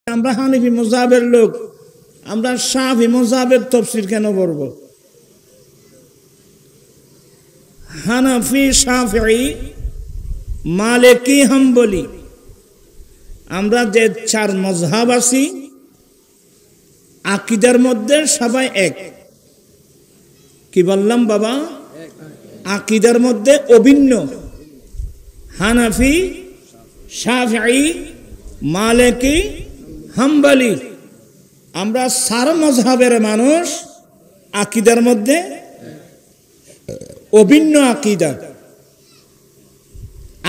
আমরা হানিফি মাযহাবের লোক, আমরা শাফি মাযহাবের তাফসীর কেন পড়ব? হানাফি, শাফিঈ, মালিকি, হাম্বলি, আমরা যে চার মাযহাব আছি আকীদার মধ্যে সবাই এক। কি বললাম বাবা? আকীদার মধ্যে অভিন্ন। হানাফি, শাফিঈ, মালিকি, হাম্বলি, আমরা চার মাযহাবের মানুষ, আকীদার মধ্যে অভিন্ন।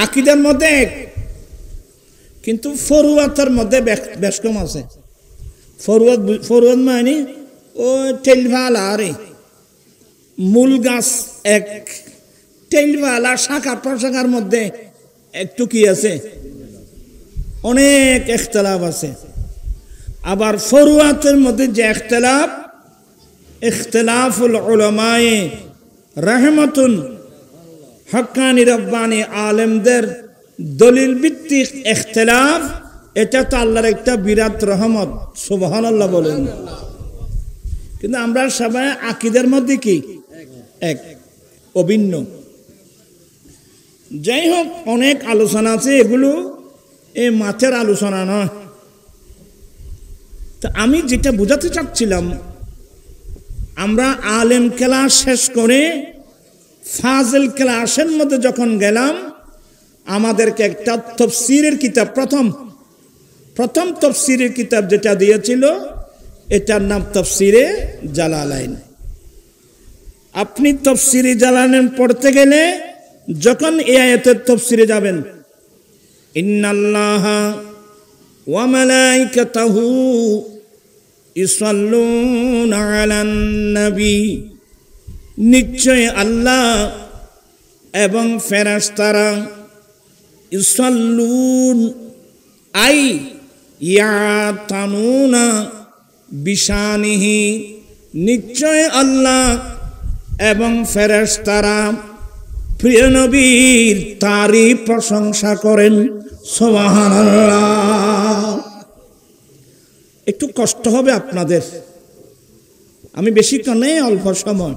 আকীদার মধ্যে এক, কিন্তু ফরুয়াতের মধ্যে বেশ কম আছে। ফরুয়াত মানে ও টেলভালা, আরে মূল গাছ এক, টেলভালা শাখা প্রশাখার মধ্যে একটু কি আছে, অনেক ইখতিলাফ আছে। আবার ফরুয়াতের মধ্যে যে ইখতিলাফ, ইখতিলাফুল উলামায়ে রাহমাতুন, হক্কানি রব্বানি আলেমদের দলিল ভিত্তিক ইখতিলাফ, এটা তো আল্লাহর একটা বিরাট রহমত, সুবহানাল্লাহ বলেন। কিন্তু আমরা সবাই আকীদার মধ্যে কি এক, অভিন্ন। যাই হোক, অনেক আলোচনা আছে, এগুলো এই মাঠের আলোচনা নয়। তো আমি যেটা বোঝাতে চাচ্ছিলাম, আমরা আলেম ক্লাস শেষ করে ফাজিল ক্লাসের মধ্যে যখন গেলাম, আমাদেরকে একটা তাফসীরের কিতাব, প্রথম তাফসীরের কিতাব যেটা দিয়েছিল, এটার নাম তাফসীরে জালালাইন। আপনি তাফসীরে জালালাইন পড়তে গেলে যখন এই আয়াতের তাফসীরে যাবেন, ইন্নাল্লাহা ওয়া মালাইকাতাহু ইউসাল্লুনা আলান নবী, নিশ্চয় আল্লাহ এবং ফেরেশতারা, ইউসাল্লুন আই ইয়াতানুনা বিশানিহি, নিশ্চয় আল্লাহ এবং ফেরেশতারা প্রিয় নবীর তারিফ প্রশংসা করেন। সুবহানাল্লাহ। একটু কষ্ট হবে আপনাদের, আমি বেশিক্ষণ নেই, অল্প সময়।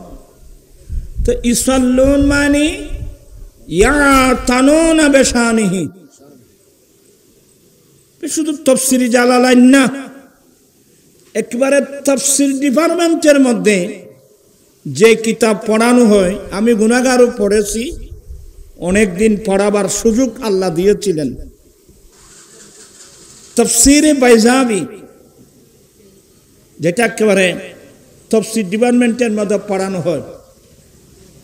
তো ইউসাল্লুন মানে ইয়াতানুনা বিশানিহি, শুধু তাফসীরে জালালাইন না, একবারে তাফসীর ডিপার্টমেন্টের মধ্যে যে কিতাব পড়ানো হয়, আমি গুনাহগারও পড়েছি, অনেকদিন পড়াবার সুযোগ আল্লাহ দিয়েছিলেন। তাফসীরে বাইজাবি, যেটা একেবারে তাফসীর ডিপার্টমেন্টের মধ্যে পড়ানো হয়,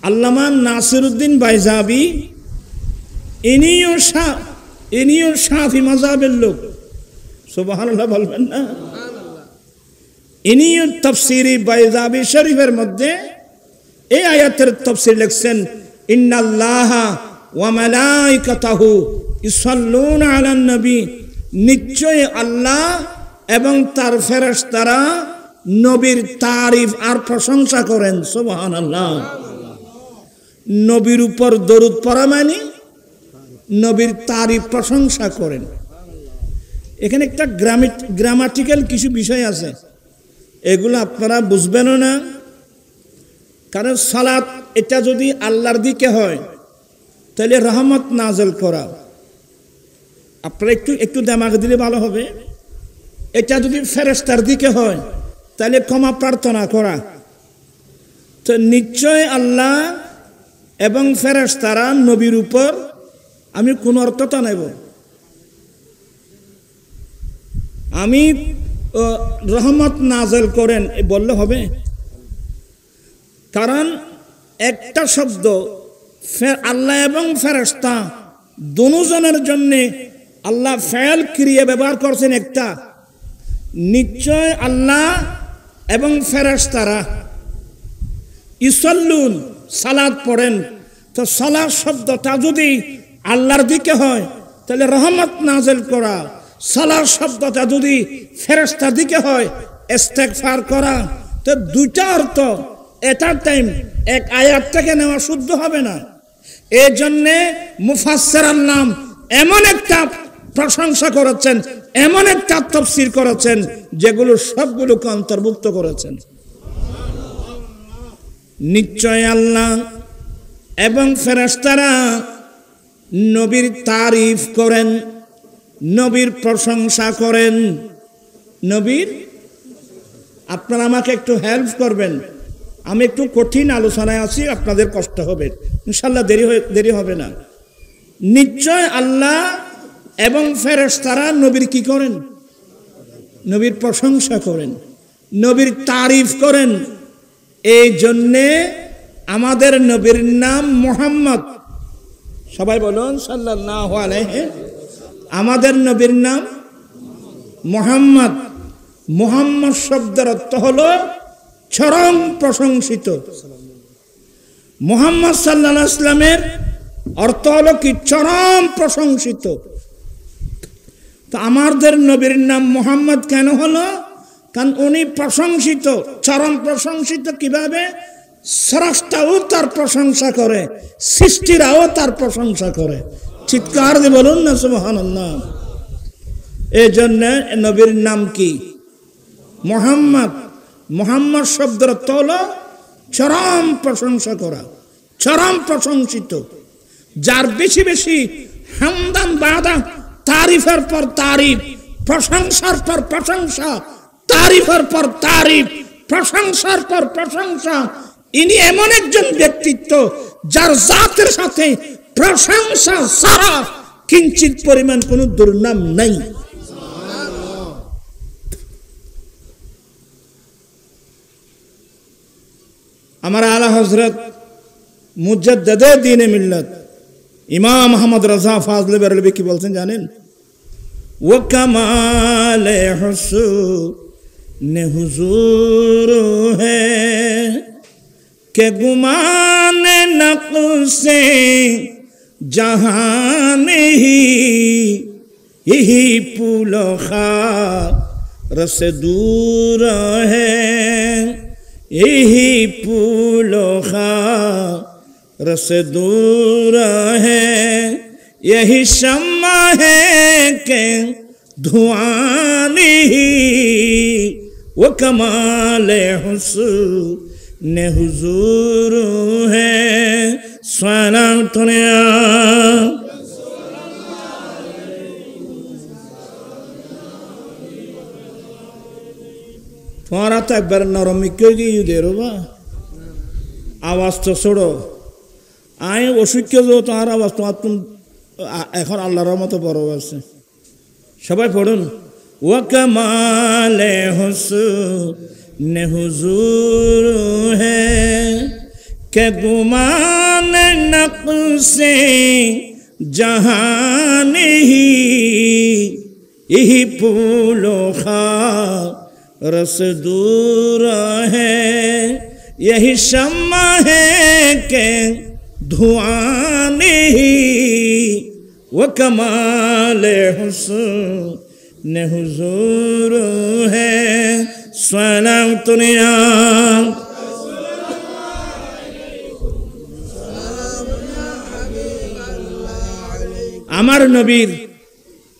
আল্লামা নাসিরউদ্দিন বাইজাবি, ইনিও শাফি মাযহাবের লোক, সুবহানাল্লাহ বলবেন না? ইনিও তাফসীরে বাইজাবি শরীফের মধ্যে এই আয়াতের তাফসীর লিখছেন, ইন্নাল্লাহা ওয়া মালাইকাতাহু ইউসাল্লুনা আলান নবী, নিশ্চয় আল্লাহ এবং তার ফেরেশতারা নবীর তারিফ আর প্রশংসা করেন। সুবহানাল্লাহ। নবীর উপর দরুদ পড়া মানে নবীর তারিফ প্রশংসা করেন। এখানে একটা গ্রামাটিক্যাল কিছু বিষয় আছে, এগুলো আপনারা বুঝবেনও না। কারণ সালাত এটা যদি আল্লাহর দিকে হয় তাহলে রহমত নাযিল করা, আপনারা একটু দিমাগ দিলে ভালো হবে। এটা যদি ফেরেশতার দিকে হয় তাহলে ক্ষমা প্রার্থনা করা। তো নিশ্চয় আল্লাহ এবং ফেরেশতারা নবীর উপর, আমি কোন অর্থটা নেব, আমি রহমত নাযিল করেন বললে হবে? কারণ একটা শব্দ আল্লাহ এবং ফেরেশতা দুজনের জন্য আল্লাহ ফাইল ক্রিয়া ব্যবহার করছেন একটা। নিশ্চয় আল্লাহ এবং ফেরেশতারা ইউসাল্লুন সালাত পড়েন, তো সালাত শব্দটা যদি আল্লাহর দিকে হয় তাহলে রহমত নাযিল করা, সালাত শব্দটা যদি ফেরেশতার দিকে হয় ইস্তেগফার করা। তো দুইটা অর্থ এট আ টাইম এক আয়াত থেকে নেওয়া শুদ্ধ হবে না। এই জন্যে মুফাসসিরের নাম এমন একটা প্রশংসা করেছেন, এমন একটা তাফসীর করেছেন যেগুলো সবগুলোকে অন্তর্ভুক্ত করেছেন। নিশ্চয় আল্লাহ এবং ফেরেশতারা নবীর তারিফ করেন, নবীর প্রশংসা করেন। নবীর, আপনারা আমাকে একটু হেল্প করবেন, আমি একটু কঠিন আলোচনায় আছি, আপনাদের কষ্ট হবে, ইনশাআল্লাহ দেরি হবে না। নিশ্চয় আল্লাহ এবং ফেরেশতারা নবীর কি করেন? নবীর প্রশংসা করেন, নবীর তারিফ করেন। এই জন্যে আমাদের নবীর নাম মুহাম্মদ। সবাই বলুন সাল্লাল্লাহু আলাইহি। আমাদের নবীর নাম মুহাম্মদ। মুহাম্মদ শব্দের অর্থ হলো চরম প্রশংসিত। মুহাম্মদ সাল্লাল্লাহু আলাইহি ওয়াসাল্লামের অর্থ হলো কি? চরম প্রশংসিত। তো আমাদের নবীর নাম মুহাম্মদ কেন হলো? কারণ উনি প্রশংসিত, চরম প্রশংসিত। কিভাবে? স্রষ্টাও তার প্রশংসা করে, সৃষ্টিরাও তার প্রশংসা করে। চিৎকার দিয়ে বলুন না সুবহানাল্লাহ। এই জন্য নবীর নাম কি? মুহাম্মদ। মুহাম্মদ শব্দের অর্থ হলো চরম প্রশংসা করা, চরম প্রশংসিত। যার বেশি বেশি হামদান বাদা, তারিফের পর তারিফ, প্রশংসার পর প্রশংসা, তারিফের পর তারিফ, প্রশংসার পর প্রশংসা। ইনি এমন একজন ব্যক্তিত্ব যার জাতের সাথে প্রশংসা ছাড়া কিঞ্চিত পরিমাণ কোনো দুর্নাম নাই। আমার আলা হযরত মুজাদ্দিদে দ্বীনে মিল্লাত ইমাম আহমদ রাজা ফাজলে বেরলভী কি বলছেন জানেন? ওয়া কামালে হুসুন হুজুর হ্যায় কে গুমান নকশে জাহান নেহি, यही पुलो खार से दूर है, यही पुलो खार से दूर है, यही शम्मा है के धुआं नहीं, वो कमाल हुस्न हुजूर है। सलाम दुनिया তোমারা তো একবার নরমিকে গিয়ে দেরো বা আওয়াজ তো ছোড়ো। আই অসুখ্য যে তোমার আওয়াজ তোমার এখন আল্লাহর মতো বড় আছে। সবাই পড়ুন। ওয়া কামালে হুসন হুজুর হ্যায় কে গুমান নকশে জাহান নেহি, यही पुलो खार रस दूर है, यही शम्मा है के धुआं नहीं, वो कमाल हुस्न हुजूर है। सलाम दुनिया আমার নবীর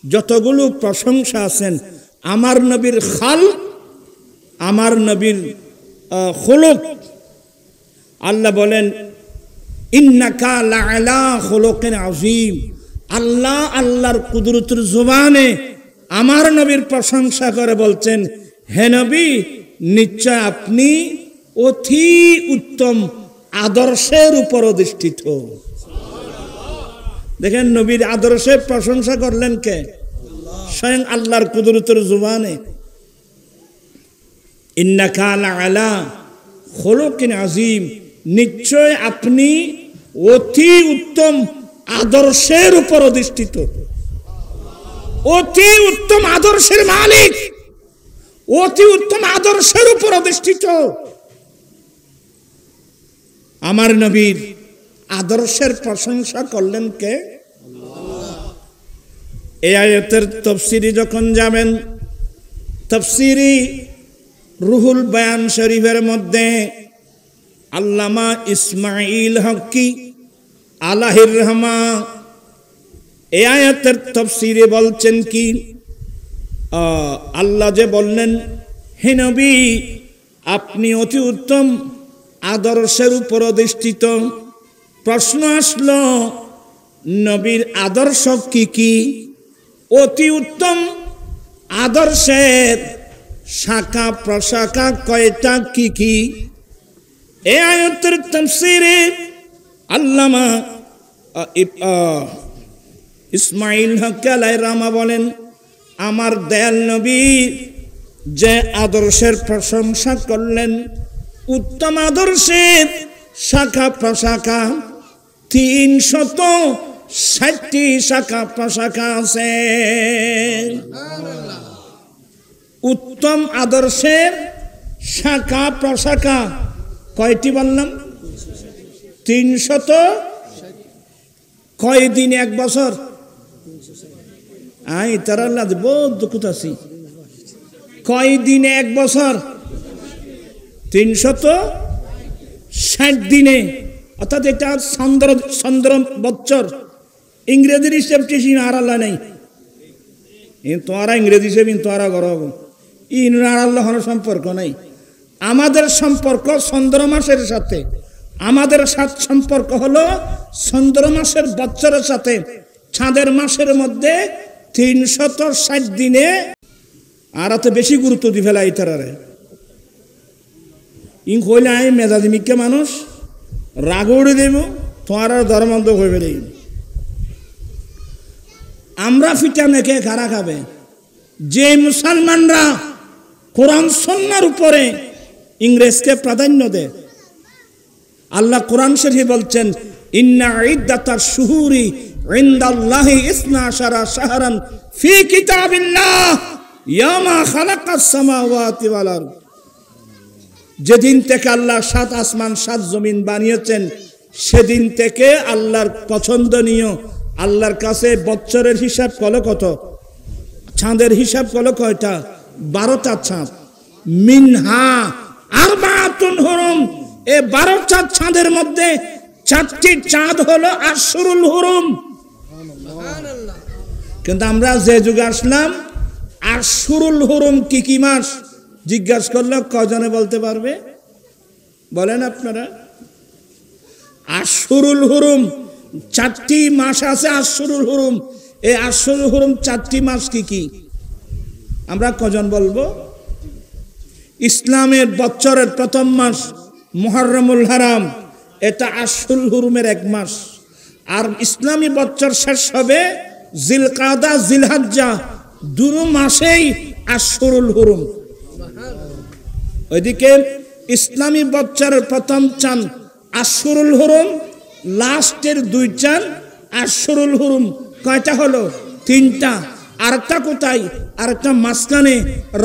যতগুলো প্রশংসা আছেন, আমার নবীর খালক, আমার নবীর খুলুক। আল্লাহ বলেন ইন্নাকা লাআলা খুলুকিন আযীম। আল্লাহ আল্লাহর কুদরতের জবানে আমার নবীর প্রশংসা করে বলছেন, হে নবী, নিশ্চয় আপনি অতি উত্তম আদর্শের উপর অধিষ্ঠিত। দেখেন নবীর আদর্শের প্রশংসা করলেন কে? স্বয়ং আল্লাহর কুদরতের জবানে। ইন্নাকা লাআলা খুলুকিন আযীম, নিশ্চয় আপনি অতি উত্তম আদর্শের উপর অধিষ্ঠিত। অতি উত্তম আদর্শের মালিক, অতি উত্তম আদর্শের উপর অধিষ্ঠিত। আমার নবীর আদর্শের প্রশংসা করলেন কে? এই আয়াতের তাফসীরে যখন যাবেন, তাফসীরে রুহুল বায়ান শরীফের মধ্যে আল্লামা ইসমাইল হকি আলাহির রহমা এই আয়াতের তাফসীরে বলছেন কি, আল্লাহ যে বললেন হে নবী আপনি অতি উত্তম আদর্শের উপর অধিষ্ঠিত। প্রশ্ন আসলো নবীর আদর্শ কি কি? অতি উত্তম আদর্শের শাখা প্রশাখা কয়টা কি কি? এই আয়াতের তাফসীরে আল্লামা ইসমাইল হক আলাইহিররহমা বলেন, আমার দয়াল নবী যে আদর্শের প্রশংসা করলেন, উত্তম আদর্শের শাখা প্রশাখা 360টি শাখা প্রশাখা আছে। উত্তম আদর্শের শাখা প্রশাখা কয়টি বললাম? 300। কয় দিন? 1 বছর? তারা বহুত দুঃখ আছি। কয় দিনে 1 বছর? 360 দিনে, অর্থাৎ এটা চন্দ্র বছর। ইংরেজির হিসেব টিসি আর আল্লাহ নেই। তোরা ইংরেজি হিসেবে তোরা গরব ইন আর আল্লাহ সম্পর্ক নেই। আমাদের সম্পর্ক চন্দ্র মাসের সাথে, আমাদের সাথে সম্পর্ক হলো চন্দ্র মাসের বছরের সাথে। চাঁদের মাসের মধ্যে 360 দিনে আর এত বেশি গুরুত্ব দি ফেলা ইতারে ইং কইলে আই মেজাজি মিকে মানুষ রাগ উড়ে দেব, তোমার আর ধর্মান্ত হইবে নেই। আমরা ফিটা মেখে খারা খাবে যে মুসলমানরা কোরআন সুন্নাহর উপরে ইংরেজকে প্রাধান্য দেয়। আল্লাহ কোরআন শরীফে বলছেন, ইন্না ইদ্দাতাশ শুহুরি ইনদাল্লাহি 12 শাহরান ফি কিতাবিল্লাহ ইয়ামা খালাকাস সামাওয়াতি ওয়াল আরদ। যেদিন থেকে আল্লাহ 7 আসমান 7 জমিন বানিয়েছেন, সেদিন থেকে আল্লাহর পছন্দনীয়, আল্লাহর কাছে বছরের হিসাব কল কত? চাঁদের হিসাব কল কয়টা? 12টা চাঁদ। মিনহা আরবাতুন হুরুম, এই 12টা চাঁদের মধ্যে 4টি চাঁদ হলো আশরুল হুরুম। কিন্তু আমরা যে যুগে আসলাম, আশরুল হুরুম কি কি মাস জিজ্ঞাসা করলে কজনে বলতে পারবে? বলেন আপনারা। আশরুল হুরুম 4টি মাস আছে। আশরুল হুরুম, এই আশরুল হুরুম 4টি মাস কি কি আমরা কজন বলবো? ইসলামের বছরের প্রথম মাস মুহররমুল হারাম, এটা আশরুল হুরুমের 1 মাস। আর ইসলামী বছর শেষ হবে জিলকাদা জিলহজ্জা, 2 মাসেই আশরুল হুরুম। ওইদিকে ইসলামী বছরের প্রথম চাঁদ আশরুল হুরুম, লাস্টের 2 চাঁদ আশরুল হুরুম। কয়টা হলো? 3টা। আরেকটা কোথায়? আরেকটা মাঝখানে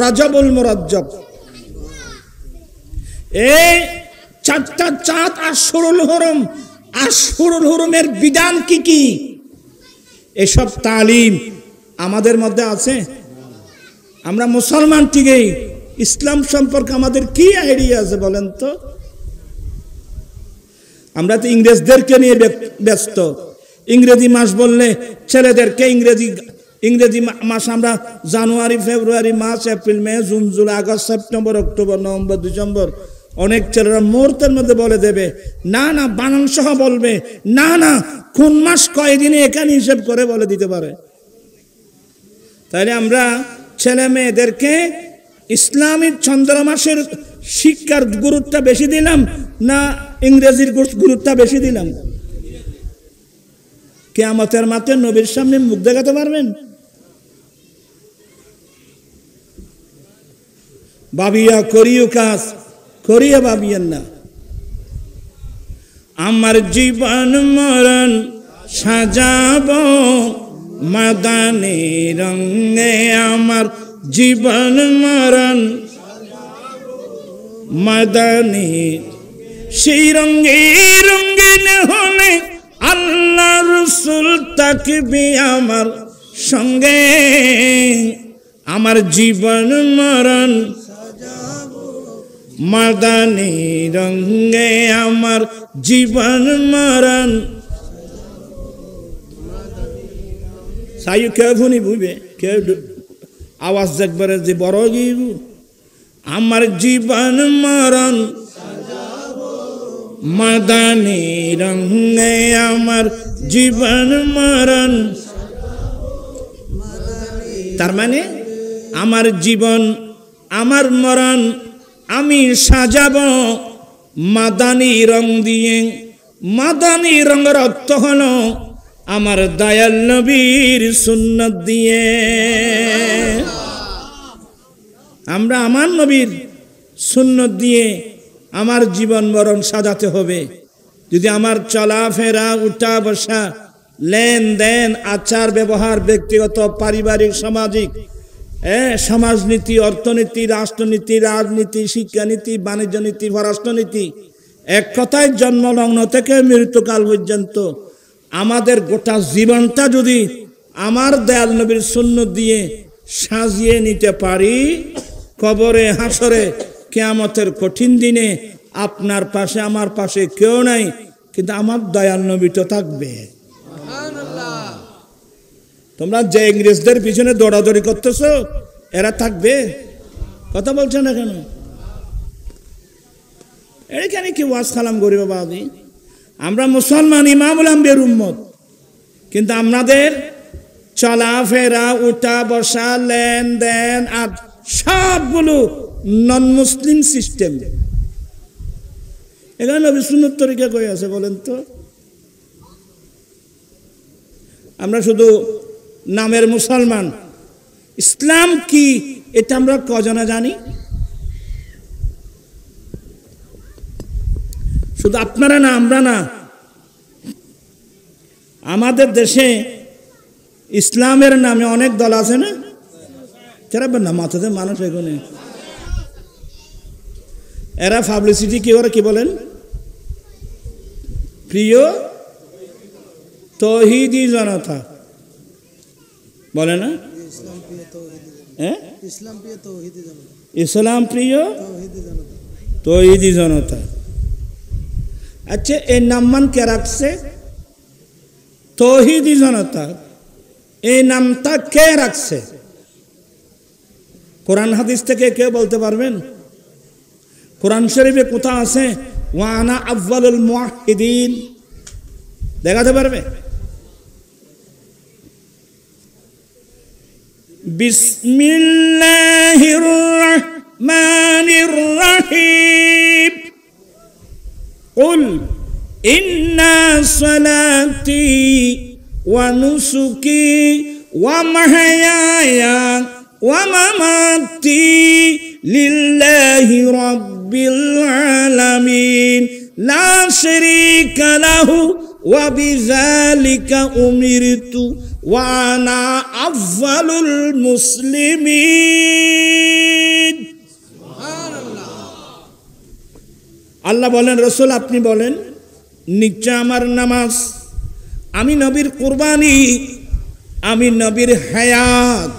রজবুল মুরাজ্জব। এই 4টা চাঁদ আশরুল হুরুম। আশরুল হুরুমের বিধান কি কি? এসব তালিম আমাদের মধ্যে আছে। আমরা মুসলমান ঠিকই, ইসলাম সম্পর্কে আমাদের কি আইডিয়া আছে বলেন তো? আমরা তো ইংরেজদেরকে নিয়ে ব্যস্ত। ইংরেজি মাস বললে ছেলেদেরকে ইংরেজি মাস আমরা January, February, March, April, May, June, July, August, September, October, November, December. অনেক ছেলেরা মুহূর্তের মধ্যে বলে দেবে, না না বানান সহ বলবে, না না কোন মাস কয়দিনে এখানে হিসেব করে বলে দিতে পারে। তাহলে আমরা ছেলে মেয়েদেরকে ইসলামী চন্দ্র মাসের শিক্ষার গুরুত্ব বেশি দিলাম না ইংরেজির গুরুত্ব বেশি দিলাম? কিয়ামতের মাঠে নবীর সামনে মুখ দেখাতে পারবেন? ভাবিয়া করিও কাজ, করিয়া ভাবিয়েন না। আমার জীবন মরণ সাজাবো মাদানী রঙে, আমার জীবন মরণ মাদানী। সেই রঙে রঙিন হলে আল্লাহ রাসূল থাকবে আমার সঙ্গে। আমার জীবন মরণ মাদানী রঙে, আমার জীবন মরণ। সাই কেউ ফোনি বুঝবে কেউ আওয়াজ একবারে যে বড় গিয়ে আমার জীবন মরণ মাদানি রঙে আমার জীবন মরণ তার মানে আমার জীবন আমার মরণ আমি সাজাবো মাদানি রং দিয়ে মাদানি রঙের অর্থ হলো আমার দয়াল নবীর সুন্নাত দিয়ে আমরা আমার নবীর সুন্নাত দিয়ে আমার জীবন মরণ সাজাতে হবে যদি আমার চলাফেরা উঠা বসা লেনদেন আচার ব্যবহার ব্যক্তিগত পারিবারিক সামাজিক সমাজনীতি অর্থনীতি রাষ্ট্রনীতি রাজনীতি শিক্ষানীতি বাণিজ্য নীতি পররাষ্ট্রনীতি এক কথায় জন্মলগ্ন থেকে মৃত্যুকাল পর্যন্ত আমাদের গোটা জীবনটা যদি আমার দয়াল নবীর সুন্নাত দিয়ে সাজিয়ে নিতে পারি কবরে হাসরে কিয়ামতের কঠিন দিনে আপনার পাশে আমার পাশে কেউ নাই কিন্তু আমার দয়াল নবী তো থাকবে তোমরা যে ইংরেজদের পিছনে দৌড়াদৌড়ি করতেছো এরা থাকবে কথা বলছে না কেন এখানে কি ওয়াজ খালাম গরিব বাদি আমরা মুসলমান ইমামুল আম্বিয়ার উম্মত কিন্তু আমাদের চলাফেরা উঠা বসা লেনদেন আর সবগুলো নন মুসলিম সিস্টেম এখানে নবী সুন্নাত তরিকা কই আছে বলেন তো আমরা শুধু নামের মুসলমান ইসলাম কি এটা আমরা কজনে জানি শুধু আপনারা না আমরা না আমাদের দেশে ইসলামের নামে অনেক দল আছে না যারা না মাথাতে মানুষ এখানে এরা পাবলিসিটি কি করে কি বলেন প্রিয় তৌহিদি জনতা বলে না ইসলাম প্রিয় তৌহিদি জনতা আচ্ছা এই নামমান কে রাখছে তৌহিদি জনতা এই নামটা কে রাখছে কোরআন হাদিস থেকে কে বলতে পারবেন কোরআন শরীফে কোথা আছে ওয়ানা আউয়ালুল মুওয়াহহিদিন দেখাতে পারবে বিসমিল্লাহির রাহমানির রহিম কুল ইন্না সালাতি ওয়া নুসুকি ওয়া মাহইয়ায়া ওয়া মামাতি লিল্লাহি রাব্বিল আলামিন লা শারীকা লাহু ওয়া বিযালিকা উমিরতু ওয়া আনা আউয়ালুল মুসলিমিন আল্লাহ বলেন রাসূল আপনি বলেন নিশ্চয় আমার নামাজ আমি নবীর কুরবানি আমি নবীর হায়াত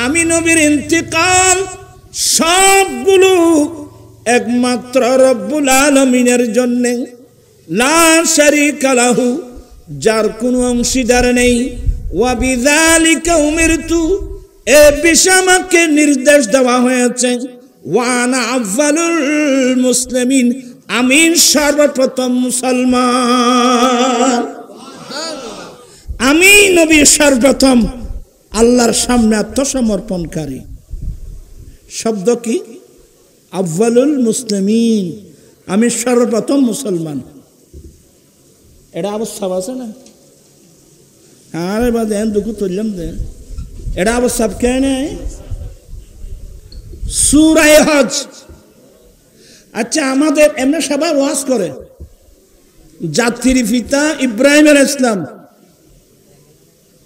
আমি নবীর ইন্তেকাল সবগুলো একমাত্র রব্বুল আলামিনের জন্য লা শারীকা লাহু যার কোনো অংশীদার নেই ওয়া বিযালিকা উমিরতু এ বিষয়ে আমাকে নির্দেশ দেওয়া হয়েছে ওয়া আনা আউয়ালুল মুসলিমিন আমি সর্বপ্রথম মুসলমান আমি নবী সর্বপ্রথম আল্লাহর সামনে আত্মসমর্পণকারী শব্দ কি আউয়ালুল মুসলিমিন আমি সর্বপ্রথম মুসলমান এটা অবস্থা আছে না আরে বাদে দুঃখ তুললাম দেন এটা অবস্থা কেন সূরা হজ আচ্ছা আমাদের এমনি সবাই ওয়াজ করে জাতির পিতা ইব্রাহিম আলাইহিস সালাম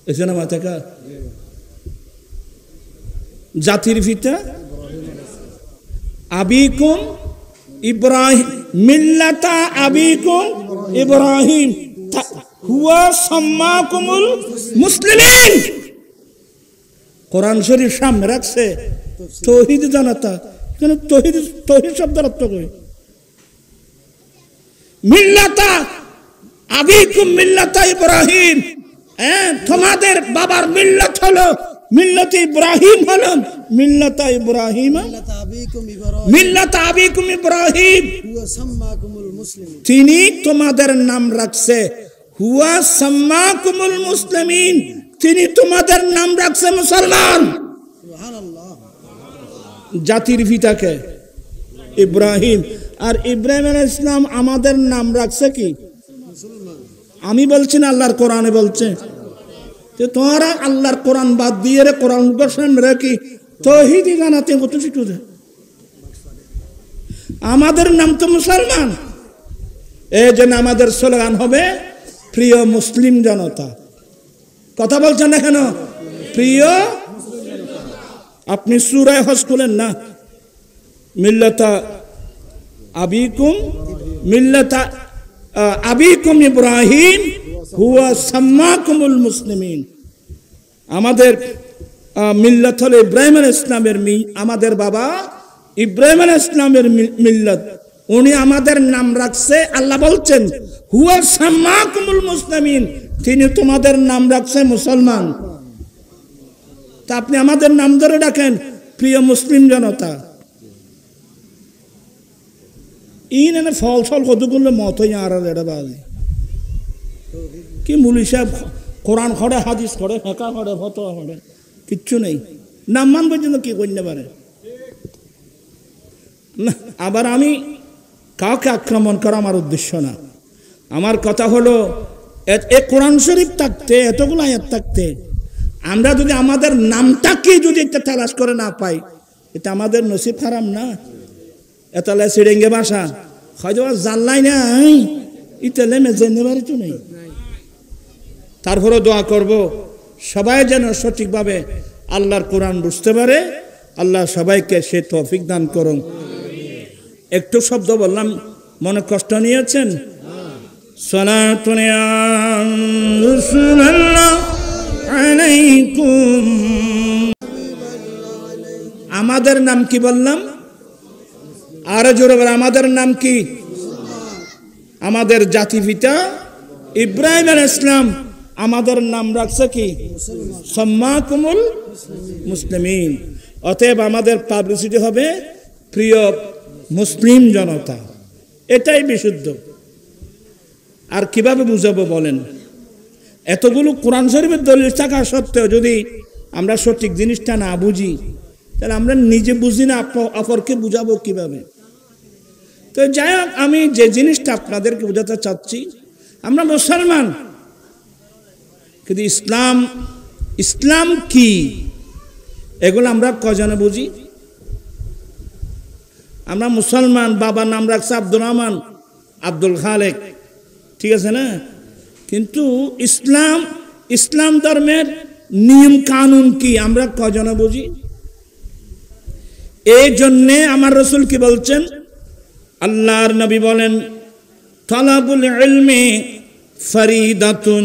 এসে না মাথা কা জাতির পিতা আবিকুম ইব্রাহিম মিল্লাতা আবিকুম ইব্রাহিম হুয়া সাম্মাকুমুল মুসলিমিন কোরআন শরীফ সামনে রাখছে তৌহিদ জানাতা কেন তৌহিদ শব্দের অর্থ কই মিল্লাতা আবিকুম মিল্লাতা ইব্রাহিম তোমাদের বাবার মিল্লাত হলো মিল্লাত ইব্রাহিম, হলো মিল্লাত ইব্রাহিম, মিল্লাত আবিকুম ইব্রাহিম, তিনি তোমাদের নাম রাখছে হুয়া সাম্মাকুমুল মুসলিমিন, তিনি তোমাদের নাম রাখছে মুসলমান। জাতির পিতাকে ইব্রাহিম, আর ইব্রাহিম আলাইহিস সালাম আমাদের নাম রাখছে কি? আমি বলছি না, আল্লাহর কোরআনে বলছে। তোমরা আল্লাহর কোরআন বাদ দিয়ে রে কোরআন ঘোষণা রাখি তৌহিদি জানাতে কত শিখু দে। আমাদের নাম তো মুসলমান। এই জন্য আমাদের স্লোগান হবে প্রিয় মুসলিম জনতা। কথা বলছেন না কেন? প্রিয়, আপনি সূরা হজ খুলেন না, মিল্লাতা আবিকুম, মিল্লাতা আবিকুম ইব্রাহিম হুয়া সাম্মাকুমুল মুসলিমিন। আমাদের মিল্লাত হলো ইব্রাহিম আলাইহিস সালামের, আমাদের বাবা ইব্রাহিম আলাইহিস সালামের মিল্লাত, উনি আমাদের নাম রাখছে। আল্লাহ বলছেন হুয়া সাম্মাকুমুল মুসলিমিন, তিনি তোমাদের নাম রাখছে মুসলমান। তা আপনি আমাদের নাম ধরে ডাকেন প্রিয় মুসলিম জনতা। ইনে ফল ফল কতগুলো মত আর এটা বাজে কি মুলি সাহেব কোরআন খড়ে, হাদিস খড়ে, ফেঁকা খড়ে, ফতোয়া খড়ে, কিচ্ছু নেই। নাম মান পর্যন্ত কি করতে পারে না। আবার আমি কাউকে আক্রমণ করা আমার উদ্দেশ্য না। আমার কথা হলো এ কোরআন শরীফ থাকতে, এতগুলো আয়াত থাকতে, আমরা যদি আমাদের নামটাকে যদি একটা তালাশ করে না পাই, এটা আমাদের নসিব খারাপ না? এতালে সিডেঙ্গে ভাষা হয়তো জানলাই নাই, ইতালে মেজেনে বাড়িতে নেই। তারপরে দোয়া করব সবাই যেন সঠিকভাবে আল্লাহর কোরআন বুঝতে পারে। আল্লাহ সবাইকে সে তৌফিক দান করুন। একটু শব্দ বললাম, মনে কষ্ট নিয়েছেন? সালাতুন ইয়া রাসূলুল্লাহ আলাইকুম। আমাদের নাম কি বললাম? আর জোরে বলে, আমাদের নাম কি? আমাদের জাতি পিতা ইব্রাহিম আলাইহিস সালাম আমাদের নাম রাখছে কি? সাম্মাকুমুল মুসলিমিন। অতএব আমাদের পাবলিসিটি হবে প্রিয় মুসলিম জনতা, এটাই বিশুদ্ধ। আর কিভাবে বুঝাবো বলেন? এতগুলো কোরআন শরীফের দলিল থাকা সত্ত্বেও যদি আমরা সঠিক জিনিসটা না বুঝি, তাহলে আমরা নিজে বুঝি না, অপরকে বুঝাবো কিভাবে? তো যাই হোক, আমি যে জিনিসটা আপনাদেরকে বোঝাতে চাচ্ছি, আমরা মুসলমান, কিন্তু ইসলাম কি এগুলো আমরা কজনে বুঝি? আমরা মুসলমান, বাবার নাম রাখছে আব্দুর রহমান, আব্দুল খালেক, ঠিক আছে না? কিন্তু ইসলাম ধর্মের নিয়ম কানুন কি আমরা কজনে বুঝি? এই জন্যে আমার রাসূল কি বলছেন? আল্লাহর নবী বলেন, তালাবুল ইলমি ফরিদাতুন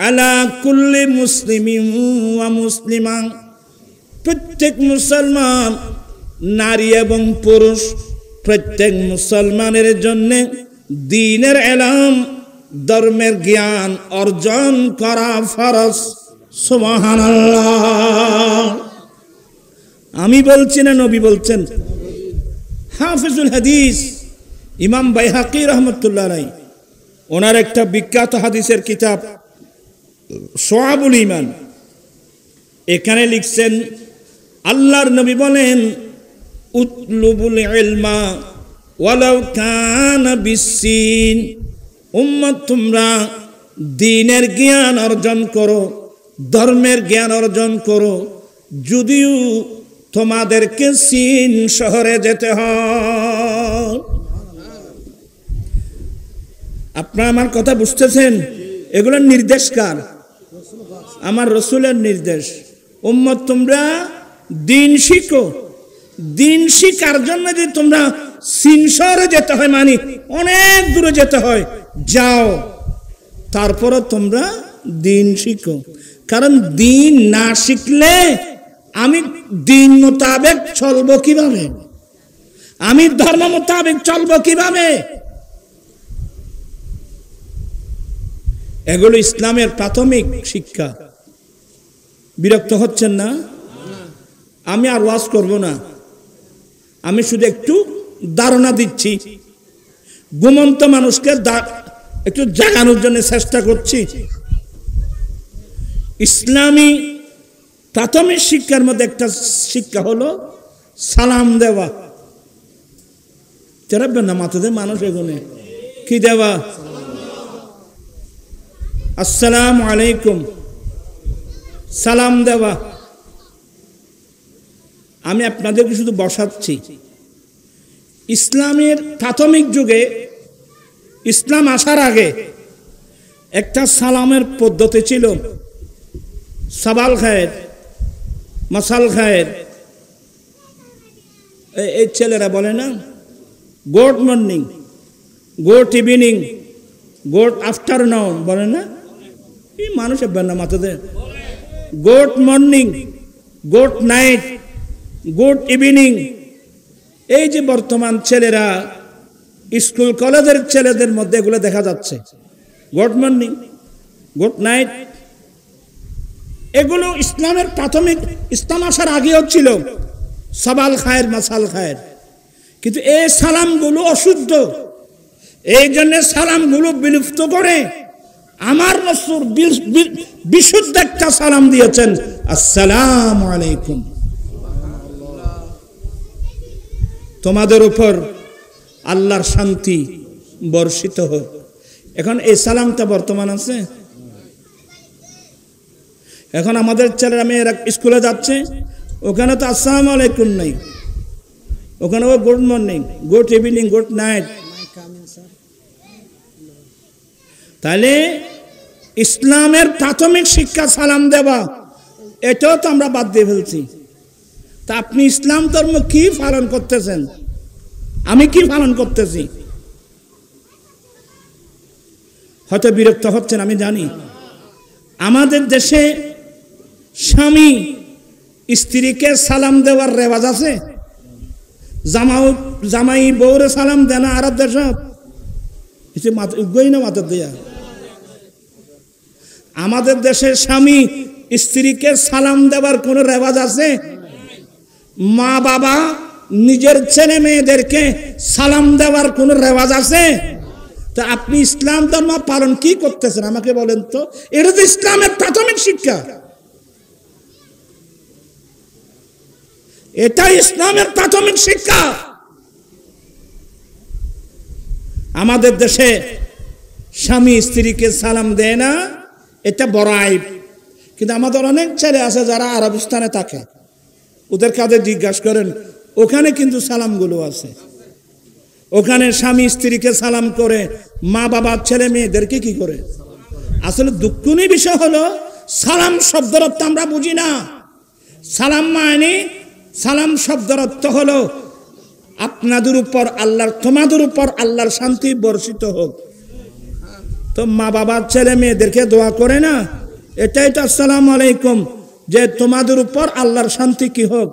আলা কুল্লি মুসলিমিন ওয়া মুসলিমা। প্রত্যেক মুসলমান, নারী এবং পুরুষ, প্রত্যেক মুসলমানের জন্য দ্বীনের ইলম, ধর্মের জ্ঞান অর্জন করা ফরজ। সুবহানাল্লাহ। আমি বলছি না, নবী বলছেন। হাফিজুল হাদিস ইমাম বাইহাকি রহমতুল্লাহ আলাইহি, ওনার একটা বিখ্যাত হাদিসের কিতাব শুআবুল ঈমান, এখানে লিখছেন আল্লাহর নবী বলেন, উতলুবুল ইলমা ওয়ালাউ কানা বিসসিন। উম্মত, তোমরা দ্বীনের জ্ঞান অর্জন করো, ধর্মের জ্ঞান অর্জন করো, যদিও তোমাদেরকে সিন শহরে যেতে হয়। আপনারা আমার কথা বুঝতেছেন? এগুলো নির্দেশ কার? আমার রাসূলের নির্দেশ। উম্মত, তোমরা দ্বীন শিখো। দ্বীন শিখার জন্য যদি তোমরা সিন শহরে যেতে হয়, মানে অনেক দূরে যেতে হয়, যাও, তারপরে তোমরা দ্বীন শিখো। কারণ দ্বীন না শিখলে আমি দ্বীন মোতাবেক চলবো কিভাবে? আমি ধর্ম মোতাবেক চলবো কিভাবে? এগুলো ইসলামের প্রাথমিক শিক্ষা। বিরক্ত হচ্ছেন না? আমি আর ওয়াজ করব না, আমি শুধু একটু ধারণা দিচ্ছি, ঘুমন্ত মানুষকে একটু জাগানোর জন্য চেষ্টা করছি। ইসলামী প্রাথমিক শিক্ষার মধ্যে একটা শিক্ষা হলো সালাম দেওয়া। চেরাবেন না মাথাতে মানুষ এগুলো কি দেওয়া? আসসালামু আলাইকুম, সালাম দেওয়া। আমি আপনাদেরকে শুধু বসাচ্ছি, ইসলামের প্রাথমিক যুগে, ইসলাম আসার আগে একটা সালামের পদ্ধতি ছিল। সাবাল খায়ের, মাসাল খায়ের, এই ছেলেরা বলে না, good morning, good evening, good afternoon বলে না? এই মানুষের বেনা মাথাতে good morning, good night, good evening. এই যে বর্তমান ছেলেরা, স্কুল কলেজের ছেলেদের মধ্যে এগুলো দেখা যাচ্ছে, গুড মর্নিং, গুড নাইট। এগুলো ইসলামের প্রাথমিক, ইসলাম আসার আগেও ছিল সাবাল খায়ের, মাসাল খায়ের। কিন্তু এই সালামগুলো অশুদ্ধ, এই জন্য সালামগুলো বিলুপ্ত করে আমার রাসূল বিশুদ্ধ একটা সালাম দিয়েছেন, আসসালামু আলাইকুম, তোমাদের উপর আল্লাহর শান্তি বর্ষিত হোক। এখন এই সালামটা বর্তমান আছে? এখন আমাদের ছেলেরা মেয়েরা স্কুলে যাচ্ছে, ওখানে তো আসসালামু আলাইকুম নাই, ওখানে ও good morning, good evening, good night. তাহলে ইসলামের প্রাথমিক শিক্ষা সালাম দেওয়া, এটাও তো আমরা বাদ দিয়ে ফেলছি। তা আপনি ইসলাম ধর্ম কি পালন করতেছেন, আমি কি পালন করতেছি? হয়তো বিরক্ত হচ্ছেন, আমি জানি। আমাদের দেশে স্বামী স্ত্রীকে সালাম দেওয়ার রেওয়াজ আছে। জামাই বউরে সালাম দেয় না আরব দেশ? না মাথা দেয়া। আমাদের দেশে স্বামী স্ত্রীকে সালাম দেওয়ার কোন রেওয়াজ আছে? মা বাবা নিজের ছেলে মেয়েদেরকে সালাম দেওয়ার কোন রেওয়াজ আছে? তা আপনি ইসলাম ধর্ম পালন কি করতেছেন আমাকে বলেন তো? এটা তো ইসলামের প্রাথমিক শিক্ষা, এটা ইসলামের প্রাথমিক শিক্ষা। আমাদের দেশে স্বামী স্ত্রীকে সালাম দেয় না, এটা বড় আইব। কিন্তু আমাদের অনেক ছেলে আছে যারা আরবস্থানে থাকে, ওদের কাছে জিজ্ঞাসা করেন, ওখানে কিন্তু সালামগুলো আছে। ওখানে স্বামী স্ত্রীকে সালাম করে, মা বাবা ছেলে মেয়েদেরকে কি করে। আসলে দুঃখনীয় বিষয় হলো সালাম শব্দের অর্থ আমরা বুঝি না। সালাম মানে, সালাম শব্দের অর্থ হলো আপনাদের উপর আল্লাহর, তোমাদের উপর আল্লাহর শান্তি বর্ষিত হোক। তো মা বাবা ছেলে মেয়েদেরকে দোয়া করে না, এটাই তো আসসালামু আলাইকুম, যে তোমাদের উপর আল্লাহর শান্তি কি হোক,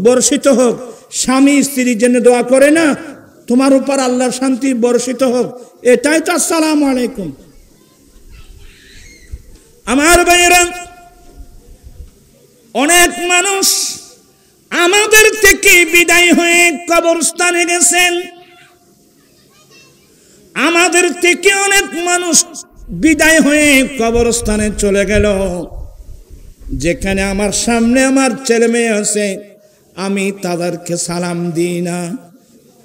বর্ষিত হোক। স্বামী স্ত্রীর জন্য দোয়া করে না, তোমার উপর আল্লাহর শান্তি বর্ষিত হোক, এটাই তো আসসালামু আলাইকুম। আমার ভাইয়েরা, অনেক মানুষ আমাদের থেকে বিদায় হয়ে কবরস্থানে গেছেন। আমাদের থেকে অনেক মানুষ বিদায় হয়ে কবরস্থানে চলে গেল। যেখানে আমার সামনে আমার ছেলে মেয়ে আছে, আমি তাদেরকে সালাম দিই না,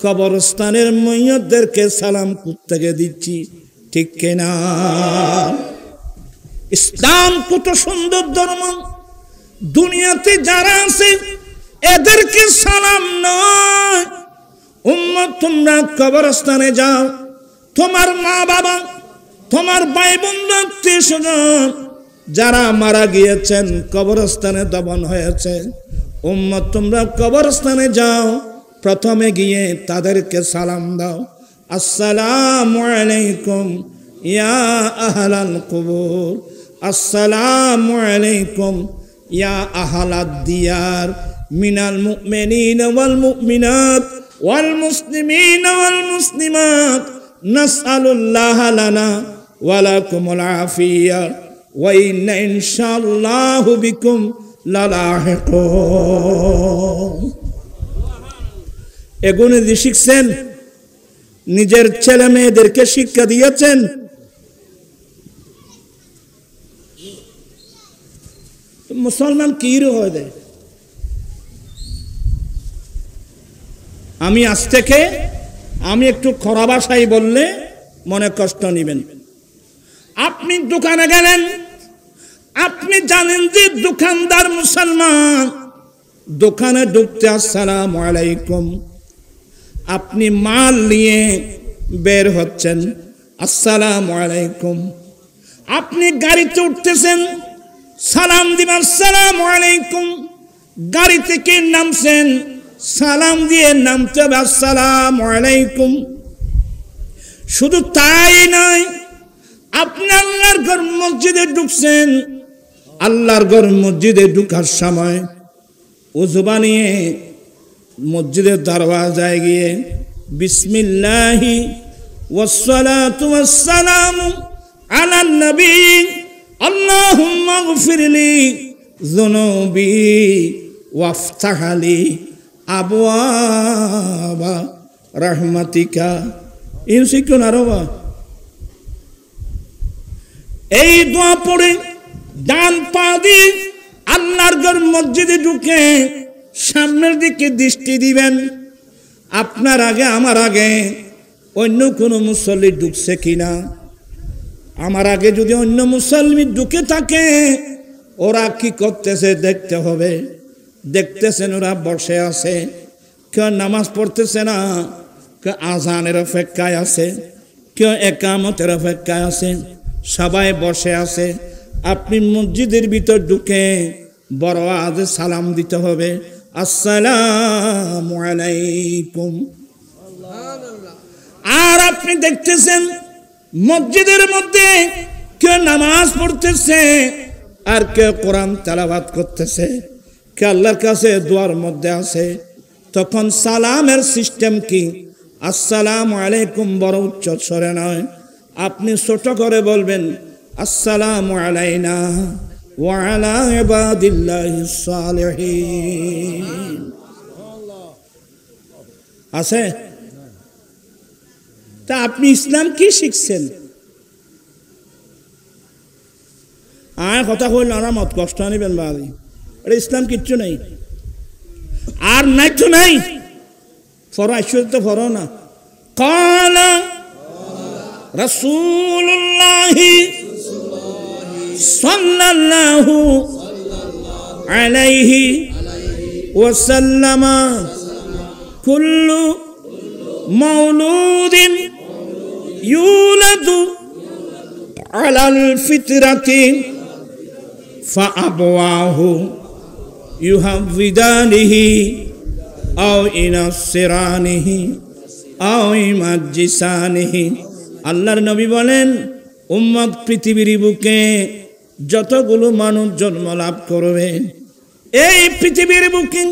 কবরস্থানের মইয়তদেরকে সালাম কোত্থেকে দিচ্ছি, ঠিক কিনা? ইসলাম কত সুন্দর ধর্ম, দুনিয়াতে যারা আছে এদেরকে সালাম নয়। উম্মত তোমরা কবরস্থানে যাও, তোমার মা বাবা, তোমার ভাই বন্ধু আত্মীয় স্বজন যারা মারা গিয়েছেন, কবরস্থানে দফন হয়েছে, উম্মত তোমরা কবরস্থানে যাও, প্রথমে গিয়ে তাদেরকে সালাম দাও, আসসালামু আলাইকুম ইয়া আহলাল কুবুর, আসসালামু আলাইকুম ইয়া আহলাদ দিয়ার, মিনাল মুমিনিনা ওয়াল মুমিনাত ওয়াল মুসলিমিনা ওয়াল মুসলিমাত, নাসআলুল্লাহ লানা ওয়া লাকুমুল আফিয়া ওয়া ইন্না ইনশাআল্লাহু বিকুম লালাহিকুন। এগুলো যে শিখছেন, নিজের ছেলে মেয়েদেরকে শিক্ষা দিয়েছেন, মুসলমান কি হয়ে দেয়। আমি আজ থেকে আমি একটু খরা ভাষায় বললে মনে কষ্ট নেবেন। আপনি দোকানে গেলেন, আপনি জানেন যে দোকানদার মুসলমান, দোকানে ঢুকতে আসসালামু আলাইকুম, আপনি মাল নিয়ে বের হচ্ছেন, আসসালামু আলাইকুম। আপনি গাড়িতে উঠতেছেন, সালাম দিবেন, আসসালামু আলাইকুম। গাড়ি থেকে নামছেন, সালাম দিয়ে নামতে হবে, আসসালামু আলাইকুম। শুধু তাই নয়, আপনি আল্লাহর ঘর মসজিদে ঢুকছেন, আল্লাহর ঘর মসজিদে ঢুকার সময় ওযু বানিয়ে মসজিদের দরওয়াজায় গিয়ে বিসমিল্লাহি ওয়াসসালাতু ওয়াসসালামু আলান নবী আল্লাহুম্মা গফিরলি যুনুবি ওয়াফতাহ লি আবওয়াবা রাহমাতিকা। ইনসিকুন আরবা এই দোয়া পড়ে ডান পা দিয়ে আল্লাহর ঘর মসজিদে ঢুকে সামনের দিকে দৃষ্টি দিবেন। আপনার আগে আমার আগে অন্য কোনো মুসল্লি ঢুকছে কিনা, আমার আগে যদি অন্য মুসল্লি ঢুকে থাকে ওরা কি করতেছে দেখতে হবে। দেখতেছেন ওরা বসে আছে, কেউ নামাজ পড়তেছে না, কেউ আজানের অপেক্ষায় আছে, কেউ একামতের অপেক্ষায় আছে, সবাই বসে আছে। আপনি মসজিদের ভিতর ঢুকে বড় আওয়াজে সালাম দিতে হবে, আসসালামু আলাইকুম। আর আপনি দেখতেছেন মসজিদের মধ্যে কেউ নামাজ পড়তেছে, আর কেউ কোরআন তেলাওয়াত করতেছে, কেউ আল্লাহর কাছে দোয়ার মধ্যে আছে। তখন সালামের সিস্টেম কি? আসসালামু আলাইকুম বড় উচ্চ স্বরে নয়, আপনি ছোট করে বলবেন, আসসালামু আলাইনা ওয়া আলা ইবাদিল্লাহিস সালিহিন। আছে? তা আপনি ইসলাম কি শিখছেন? আর কথা কইল আরামত কষ্ট নিবেন বাড়ি, এটা ইসলাম কিচ্ছু নেই। আর নাই তো নাই, ফর আইসর তো ফর না। কালা রাসূলুল্লাহি সাল্লাল্লাহু আলাইহি ওয়াসাল্লাম কুল্লু মাউলুদিন ইউলাদু আলাল ফিতরাতি ফাআবওয়াহু ইউহাবিদানিহি আও ইনাসসিরানিহি আও ইমাজ্জিসানিহি। আল্লাহর নবী বলেন, উম্মত পৃথিবীর বুকে যতগুলো মানুষ জন্ম লাভ করবে, এই পৃথিবীর বুকে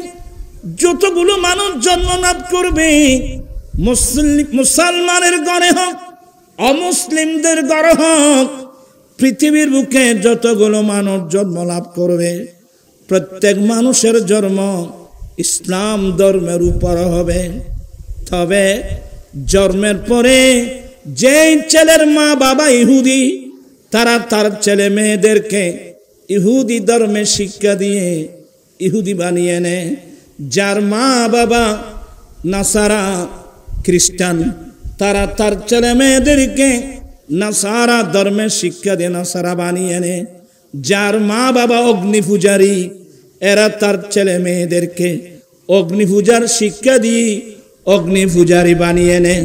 যতগুলো মানুষ জন্ম লাভ করবে, মুসলমানের ঘরে হোক অমুসলিমদের ঘরে হোক, পৃথিবীর বুকে যতগুলো মানুষ জন্ম লাভ করবে, প্রত্যেক মানুষের জন্ম ইসলাম ধর্মের উপর হবে। তবে জন্মের পরে যেই ছেলের মা বাবা ইহুদি, তারা তার ছেলে মেয়েদেরকে ইহুদি ধর্মে শিক্ষা দিয়ে ইহুদি বানিয়ে নেয়। যার মা বাবা নাসারা খ্রিস্টান, তারা তার ছেলে মেয়েদেরকে নাসারা ধর্মের শিক্ষা দিয়ে নাসারা বানিয়ে নেয়। যার মা বাবা অগ্নি পূজারী, এরা তার ছেলে মেয়েদেরকে অগ্নি পূজার শিক্ষা দিয়ে অগ্নি পূজারী বানিয়ে নেয়।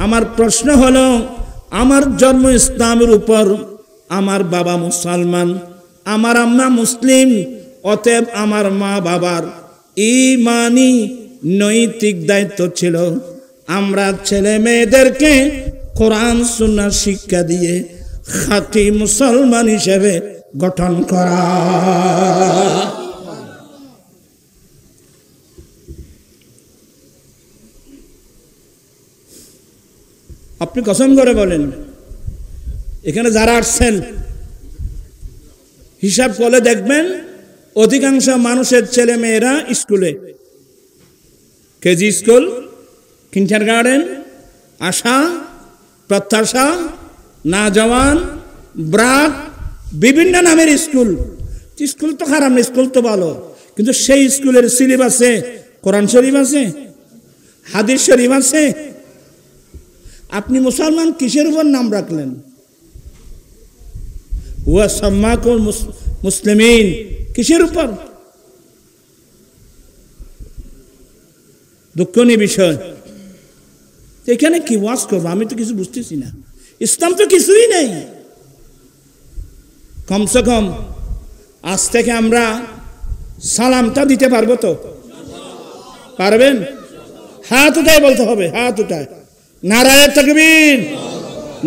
আমার প্রশ্ন হলো, আমার জন্ম ইসলামের উপর, আমার বাবা মুসলমান, আমার আম্মা মুসলিম, অতএব আমার মা বাবার ঈমানি নৈতিক দায়িত্ব ছিল আমরা ছেলে মেয়েদেরকে কোরআন সুন্নাহ শিক্ষা দিয়ে খাঁটি মুসলমান হিসেবে গঠন করা। আপনি কসম করে বলেন, এখানে যারা আসছেন হিসাব করলে দেখবেন অধিকাংশ মানুষের ছেলে মেয়েরা স্কুলে, কেজি স্কুল, কিন্ডারগার্টেন, আশা, প্রত্যাশা, না জওয়ান, ব্রাক, বিভিন্ন নামের স্কুল। স্কুল তো খারাপ না, স্কুল তো ভালো, কিন্তু সেই স্কুলের সিলেবাসে কোরআন শরীফ আছে, হাদিস শরীফ আছে। আপনি মুসলমান কিসের উপর নাম রাখলেন? ওয়া সাম্মাকুল মুসলিমিন, কিসের উপর? দুঃখনীয় বিষয়। এখানে কি ওয়াজ করবো আমি তো কিছু বুঝতেছি না। ইসলাম তো কিছুই নেই। কমসে কম আজ থেকে আমরা সালামটা দিতে পারবো তো? পারবেন? হাত উঠায় বলতে হবে, হাত উঠায়। নারায়ে তাকবীর,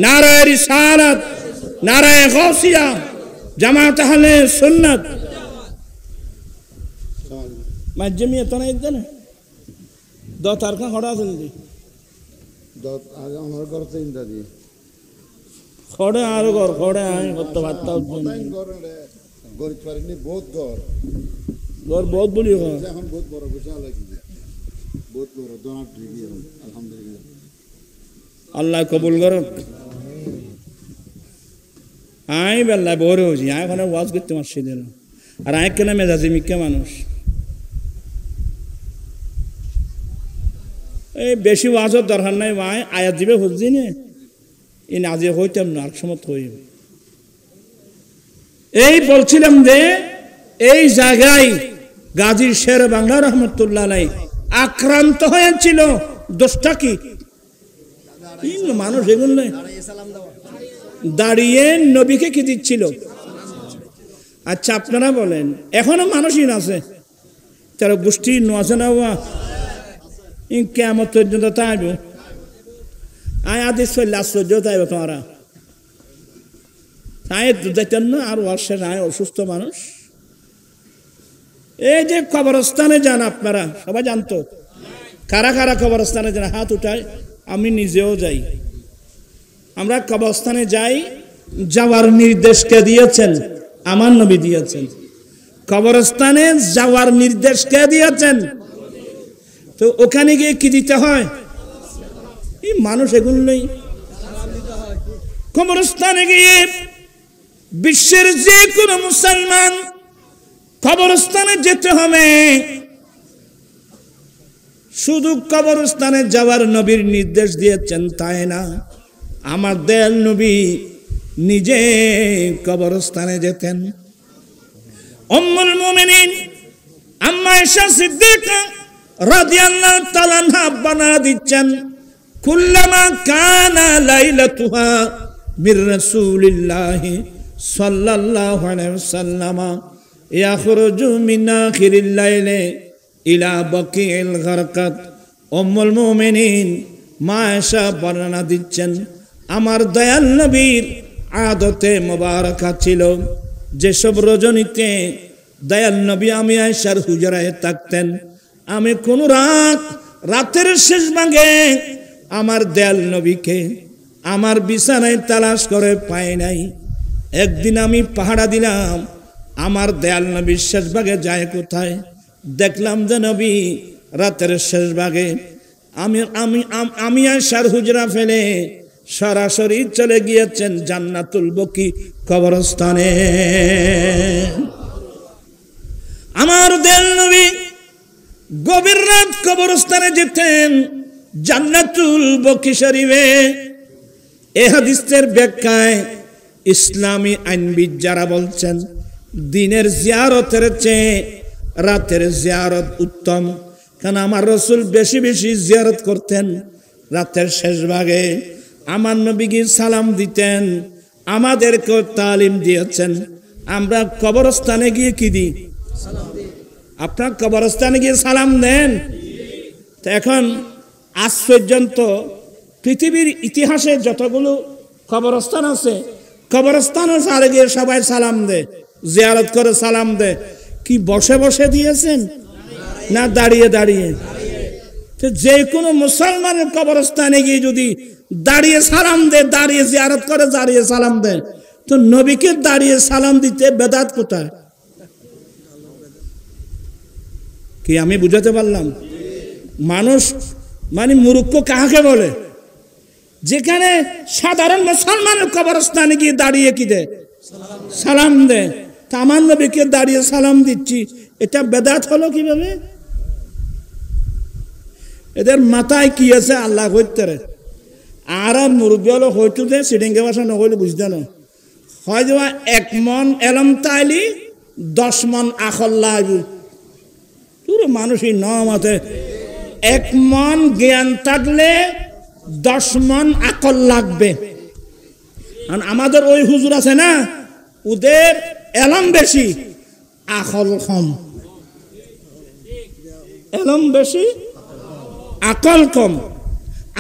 নারায়ে রিসালাত, নারায়ে গাউসিয়া, জামাত আহলে সুন্নাত। মাঝমি এত না একদম দত আর কা খড়া আছে নি দত আজ আমার ঘর থেকে ইন্দা দি খড়ে আর ঘর খড়ে আই কত বার্তা গরিব পারিনি বহুত ঘর বহুত বলি ঘর এখন বহুত বড় বিশাল হইছে, বহুত বড় দোনা ট্রিবি আলহামদুলিল্লাহ। আল্লাহ কবুল করুক। আই বেলা বড় হইছি, আই ওখানে ওয়াজ করতে পারছি না। আর আই কেন মেজাজি মিক্কা মানুষ, এই বেশি ওয়াজের দরকার নাই। ভাই আয়াত দিবে বুঝছি না, এই নাজে হইতাম না, আর সময় হইব। এই বলছিলাম যে এই জায়গায় গাজী শের বাংলা রহমতুল্লাহ আলাইহি আক্রান্ত হয়েছিল। দোষটা কি? মানুষ এগুলো দাঁড়িয়ে নবীকে কি দিচ্ছিল? আচ্ছা আপনারা বলেন, এখনো মানুষই আছে তারা গোষ্ঠী আছে না? কেমন পর্যন্ত তাইব আয় আদি চললে আশ্চর্য তাইব তোমারা তাই দেখতেন না। আর আসে নাই অসুস্থ মানুষ। এই যে কবরস্থানে যান আপনারা সবাই জানতো, কারা কারা কবরস্থানে যান? হাত উঠায়। আমি নিজেও যাই। আমরা কবরস্থানে যাই, যাওয়ার নির্দেশ কে দিয়েছেন? আমার নবী দিয়েছেন। কবরস্থানে যাওয়ার নির্দেশ কে দিয়েছেন? তো ওখানে গিয়ে কি দিতে হয়? এই মানুষ এগুলো নেই। কবরস্থানে গিয়ে বিশ্বের যে কোনো মুসলমান কবরস্থানে যেতে হবে। শুধু কবরস্থানে যাওয়ার নবীর নির্দেশ দিয়েছেন তাই না, আমার দয়াল নবী নিজে কবরস্থানে যেতেন। উম্মুল মুমিনিন আম্মা আয়েশা সিদ্দিকা রাদিয়াল্লাহু তাআলা আনহা বানা দিচ্ছেন, কুল্লামা কানা লাইলাতুহা মির রাসূলিল্লাহি সাল্লাল্লাহু আলাইহি ওয়াসাল্লাম ইয়াখরুজু মিন আখিরিল লাইলি ইলা বাকিল গারকাত। উম্মুল মুমিনিন মা আয়েশা বর্ণনা দিচ্ছেন, আমার দয়াল নবীর আদতে মোবারকা ছিল যেসব রজনীতে দয়াল নবী আমি আয়েশার হুজরায় থাকতেন, আমি কোন রাতের শেষ ভাগে আমার দয়াল নবীকে আমার বিছানায় তালাশ করে পাই নাই। একদিন আমি পাহারা দিলাম, আমার দয়াল নবী শেষ ভাগে যায় কোথায়? দেখলাম যে নবী রাতের শেষ ভাগে আমি আয়েশার হুজরা ফেলে সরাসরি চলে গিয়েছেন জান্নাতুল বকি কবরস্থানে। আমার দয়াল নবী গভীর রাত কবরস্থানে যেতেন জান্নাতুল বকি শরীফে। এই হাদিসের ব্যাখ্যায় ইসলামী আইনবিদ যারা বলছেন দিনের জিয়ারতের চেয়ে রাতের জিয়ারত উত্তম, কারণ আমার রাসূল বেশি বেশি জিয়ারত করতেন রাতের শেষ ভাগে। আমার নবীকে সালাম দিতেন, আমাদেরকেও তালিম দিয়েছেন। আমরা কবরস্থানে গিয়ে কি দিই? আপনার কবরস্থানে গিয়ে সালাম দেন। তো এখন আজ পর্যন্ত পৃথিবীর ইতিহাসে যতগুলো কবরস্থান আছে, কবরস্থানে সারে গিয়ে সবাই সালাম দেয়, জিয়ারত করে সালাম দেয়। কি বসে বসে দিয়েছেন না দাঁড়িয়ে দাঁড়িয়ে? যে কোনো মুসলমানের কবরস্থানে গিয়ে যদি দাঁড়িয়ে সালাম দেয়, দাঁড়িয়ে জিয়ারত করে, দাঁড়িয়ে সালাম দেয়, তো নবীকে দাঁড়িয়ে সালাম দিতে বেদাত কোথায়? কি আমি বুঝাতে পারলাম? মানুষ মানে মূর্খ কাহাকে বলে? যেখানে সাধারণ মুসলমানের কবরস্থানে গিয়ে দাঁড়িয়ে কি দেয়? সালাম দেয়। তা আমার নবীকে দাঁড়িয়ে সালাম দিচ্ছি, এটা বেদাত হলো কিভাবে? এদের মাথায় কি আছে আল্লাহ হইতে। আর মুরব্বী হলো হয়তো যে সিডিঙ্গে ভাষা নহলে বুঝতে না হয় যে 1 মন এলম তাইলি 10 মন আখল লাগু। পুরো মানুষই নমাতে 1 মন জ্ঞান থাকলে 10 মন আকল লাগবে। কারণ আমাদের ওই হুজুর আছে না, ওদের এলম বেশি আকল কম। এলম বেশি আকল কম।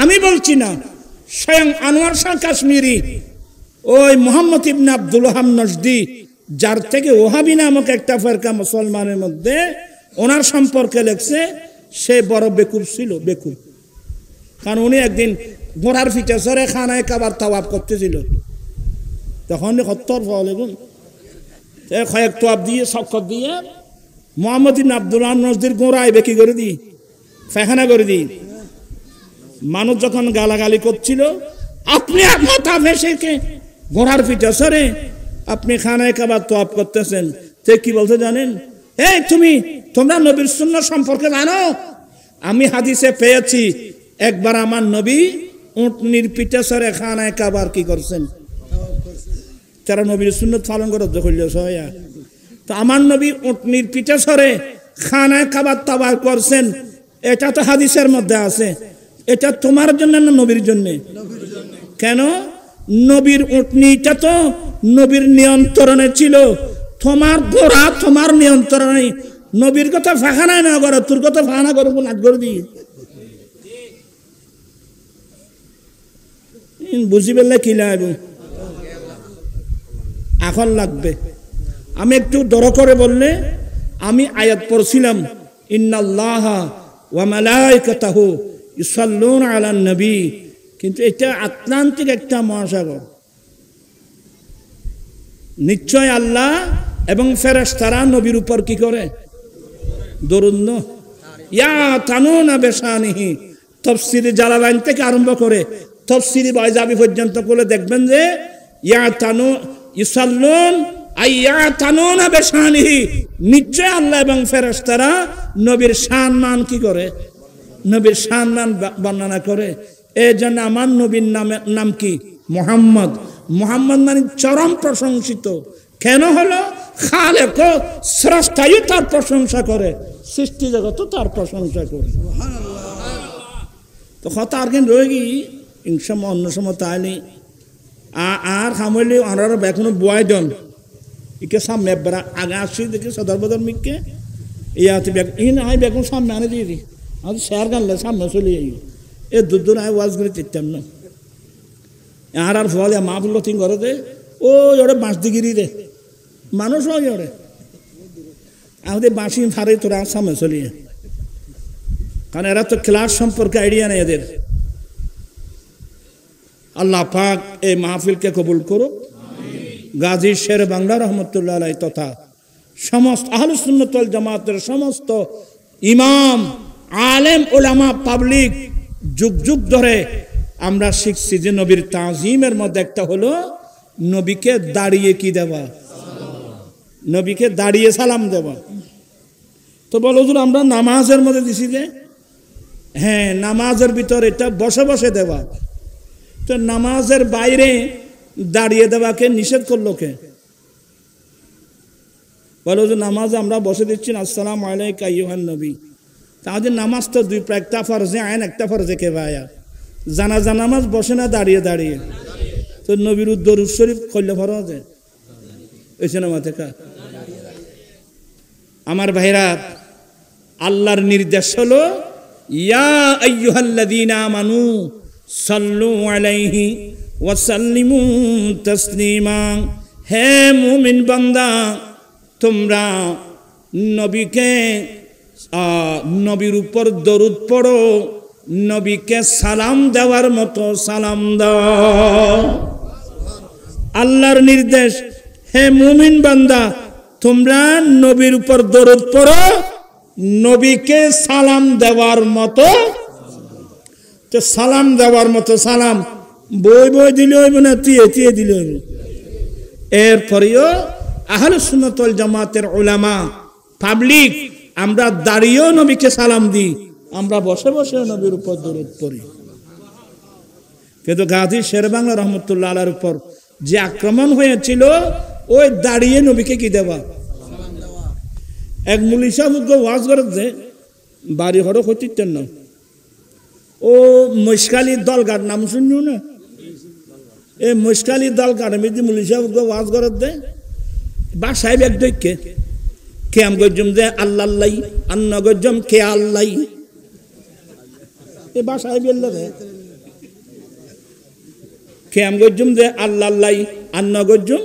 আমি বলছি না, স্বয়ং আনোয়ার শাহ কাশ্মীরি ওই মোহাম্মদ ইবনে আব্দুল ওহাব নজদি, যার থেকে ওহাবি নামক একটা ফেরকা মুসলমানের মধ্যে, ওনার সম্পর্কে লেখছে সে বড় বেকুব ছিল, বেকুব। কারণ উনি একদিন ঘোড়ার ফিটে সরে খানায় কাবার তাওয়াব করতেছিল, তখন হত্তর ফলেগুন কয়েক তোয়াব দিয়ে সক্ষত দিয়ে মোহাম্মদ ইবনে আব্দুল ওহাব নজদির গোড়ায় বেকি করে দিই, ফেখানা করে দিই। মানুষ যখন গালাগালি করছিল, আপনি মাথা ভেসেকে ঘোড়ার পিঠে সরে আপনি খানায় কাবার তোয়াব করতেছেন, সে কি বলতে জানেন? এই তোমরা নবীর সুন্নাহ সম্পর্কে জানো? আমি হাদিসে পেয়েছি একবার আমার নবী উটনির পিঠে সরে খানায় কাবার কি করছেন, যারা নবীর সুন্নাহ পালন করে দেখল সয়া। তো আমার নবী উটনির পিঠে সরে খানায় কাবার তাওয়াব করছেন, এটা তো হাদিসের মধ্যে আছে। এটা তোমার জন্য না নবীর জন্য? কেন? নবীর উটনিটা তো নবীর নিয়ন্ত্রণে ছিল, তোমার ঘোড়া তোমার নিয়ন্ত্রণে। নবীর কথা ফাঁকানায় না করো, তোর কথা ফাঁকা করবো নাচ করে দিই। বুঝি পেলে কি লাগবে? এখন লাগবে। আমি একটু দর করে বললে, আমি আয়াত পড়ছিলাম, ইন্নাল্লাহা ওয়া মালাইকাতাহু ইউসাল্লুনা আলান নবী, কিন্তু এটা আটলান্টিক একটা মহাসাগর। নিশ্চয় আল্লাহ এবং ফেরেশতারা নবীর উপর কি করে? দরুদ ইয়া তানুনা বিশানিহি। তাফসীরে জালালাইন থেকে আরম্ভ করে তাফসীরে বাইজাবি পর্যন্ত করে দেখবেন যে ইয়া তানু ইউসাল্লুন আইয়া তানুনা বিশানিহি, নিশ্চয় আল্লাহ এবং ফেরেশতারা নবীর সম্মান কি করে? নবীর সম্মান বর্ণনা করে। এই জন্য আমার নবীর নাম কি? মুহাম্মদ। মুহাম্মদ মানে চরম প্রশংসিত। কেন হলো? খালেক স্রষ্টাই তার প্রশংসা করে, সৃষ্টি জগৎ তার প্রশংসা করে। তো কথা আর কেন রয়ে গিয়ে ইনসময় অন্য সময় তাইনি আর সামলি আর এখনো বুয়াই দন ইকে সামনে আগে আসছি দেখি সদর বদর মিকে ইয়াতে আই বেগুন সামনে আনে দিয়ে দিই, আমি শেয়ার গানলে সামনে চলে যাই। এ দূর আয় ওয়াজ করে চিনতাম না। আর ফলে মাহফুল তিন ঘরে দে ও ওরে বাঁশ দিগিরি রে মানুষ হয় ওরে, আমাদের বাঁশি ফারে তোরা সামনে চলিয়ে। কারণ এরা তো ক্লাস সম্পর্কে আইডিয়া নেই এদের। আল্লাহ পাক এই মাহফিলকে কবুল করুক। গাজী শের বাংলা রহমতুল্লাহ আলাইহি তথা সমস্ত আহলুস সুন্নাত ওয়াল জামাতের সমস্ত ইমাম, আলেম, উলামা, পাবলিক যুগ যুগ ধরে আমরা শিখছি যে নবীর তাজিমের মধ্যে একটা হলো নবীকে দাঁড়িয়ে কি দেওয়া, নবীকে দাঁড়িয়ে সালাম দেওয়া। তো বলো আমরা নামাজের মধ্যে দিছি যে হ্যাঁ নামাজের ভিতরে এটা বসে বসে দেওয়া, তো নামাজের বাইরে দাঁড়িয়ে দেওয়াকে নিষেধ করলো কে? বলো যে নামাজ আমরা বসে দিচ্ছি আসসালামু আলাইকা আইয়ুহান নবী, তাদের নামাজ তো দুই, একটা ফরজে আইন, একটা ফরজে কিফায়া। জানাজা নামাজ বসে না দাঁড়িয়ে দাঁড়িয়ে, তো নবীর দরুদ শরীফ করলে ফরজ হয়েছে না মাথে কা? আমার ভাইরা, আল্লাহর নির্দেশ হলো ইয়া আইয়ুহাল্লাযীনা আমানু সাল্লু আলাইহি ওয়া সাল্লিমু তাসলিমা। হে মুমিন বান্দা, তোমরা নবীকে নবীর উপর দরুদ পড়ো, নবীকে সালাম দেওয়ার মতো সালাম দাও। আল্লাহর নির্দেশ, হে মুমিন বান্দা, তোমরা নবীর উপর দরুদ পড়ো, নবীকে সালাম দেওয়ার মতো। তো সালাম দেওয়ার মতো সালাম বই বই দিলে হইব না তিয়ে তিয়ে দিলে হইব? এরপরেও আহলে সুন্নাত ওয়াল জামাতের উলামা পাবলিক আমরা দাঁড়িয়েও নবীকে সালাম দিই, আমরা বসে বসে নবীর উপর দরুদ পড়ি। কিন্তু গাজী শেরেবাংলা রহমতুল্লাহ আলাইহির উপর যে আক্রমণ হয়েছিল, ওই দাঁড়িয়ে নবীকে কি দেওয়া? এক মুলি সাহেব ওয়াজ করেছে, বাড়ি হড় হচ্ছেন না, ও মশকালি দলগার নাম শুনিও না? এই মশকালি দলগার মেদি মুলি সাহেব ওয়াজ করে দেয় বা সাহেব এক দৈকে কে আম গজ্জম দে আল্লাহ আন্ন গজ্জম কে আল্লাহ, এ বা সাহেব কে আম গজ্জম দে আল্লাহ আন্ন গজ্জম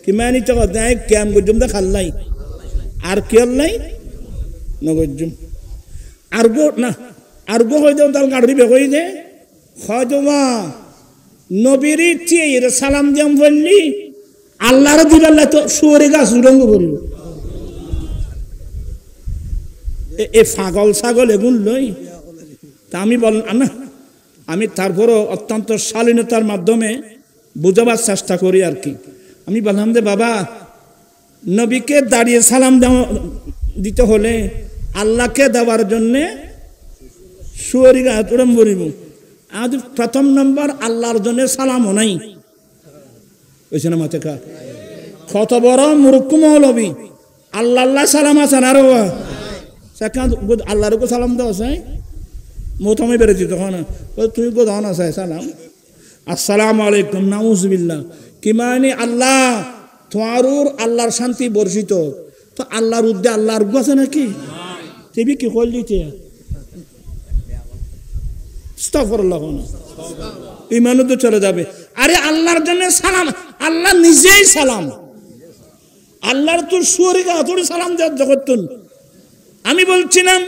কি মানি তো দেয় কে আম গজ্জম দে খাল্লাই আর কে আল্লাহ নগজ্জম আর গো না আর গো হয়ে যাও তাল গাড়ি বে হয়ে দে হয়তো মা নবীর চেয়ে সালাম দিয়াম বললি আল্লাহর দিবাল্লা তো শুয়ারে গাছ উড়ঙ্গ করিব। এ ছাগল ছাগল এগুন লই তা আমি বললাম না, আমি তারপরও অত্যন্ত শালীনতার মাধ্যমে বুঝাবার চেষ্টা করি আর কি। আমি বললাম যে বাবা, নবীকে দাঁড়িয়ে সালাম দিতে হলে আল্লাহকে দেওয়ার জন্যে শুয়ারি গাছ উড়ম করিব। আজ প্রথম নম্বর আল্লাহর জন্য সালামও নাই, ওইছে না মাথে কা কত বড় মূর্খ মৌলবী, আল্লাহ আল্লাহ সালাম আছেন আরো আল্লাহর সালাম দেওয়া চাই মোতামে বেড়েছি তখন তুই গো দাও না চাই সালাম আসসালামু আলাইকুম নাউজুবিল্লাহ কি মানে আল্লাহ তোমার আল্লাহর শান্তি বর্ষিত, তো আল্লাহর উদ্দে আল্লাহর গো আছে নাকি? তেবি কি করলি তে আস্তাগফিরুল্লাহ না ইমানও তো চলে যাবে। আরে আল্লাহর জন্য সালাম, আল্লাহ নিজেই সালাম, আল্লাহর তোর সুয়ারি গাছ তোর সালাম দেওয়ার জগৎ। আমি বলছিলাম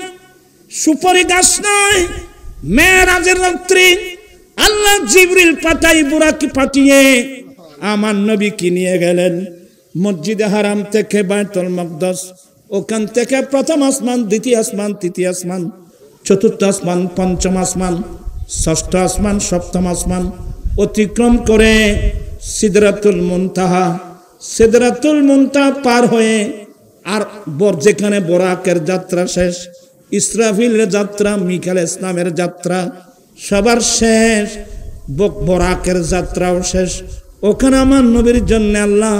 সুপারি গাছ নয়, মেরাজের রাত্রি আল্লাহ জিবরিল পাঠিয়ে আমার নবীকে নিয়ে গেলেন মসজিদে হারাম থেকে বাইতুল মাকদাস। ওখান থেকে প্রথম আসমান, দ্বিতীয় আসমান, তৃতীয় আসমান, চতুর্থ আসমান, পঞ্চম আসমান, ষষ্ঠ আসমান, সপ্তম আসমান অতিক্রম করে সিদরাতুল মুনতাহা, সিদরাতুল মুনতাহা পার হয়ে আর যেখানে বরাকের যাত্রা শেষ, ইসরাফিলের যাত্রা, মিকাইল ইসলামের যাত্রা সবার শেষ, বরাকের যাত্রাও শেষ। ওখানে আমার নবীর জন্য আল্লাহ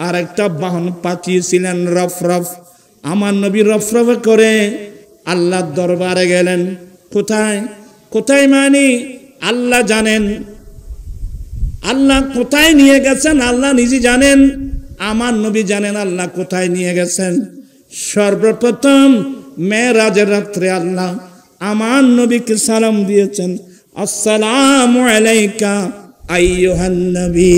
আর একটা বাহন পাঠিয়েছিলেন রফরফ। আমার নবী রফরফে করে আল্লাহ দরবারে গেলেন। কোথায় কোথায় মানি আল্লাহ জানেন, আল্লাহ কোথায় নিয়ে গেছেন আল্লাহ নিজে জানেন, আমার নবী জানেন আল্লাহ কোথায় নিয়ে গেছেন। সর্বপ্রথম মেরাজের রাত্রে আল্লাহ আমার নবীকে সালাম দিয়েছেন, আসসালামু আলাইকা আইয়ুহান নবী।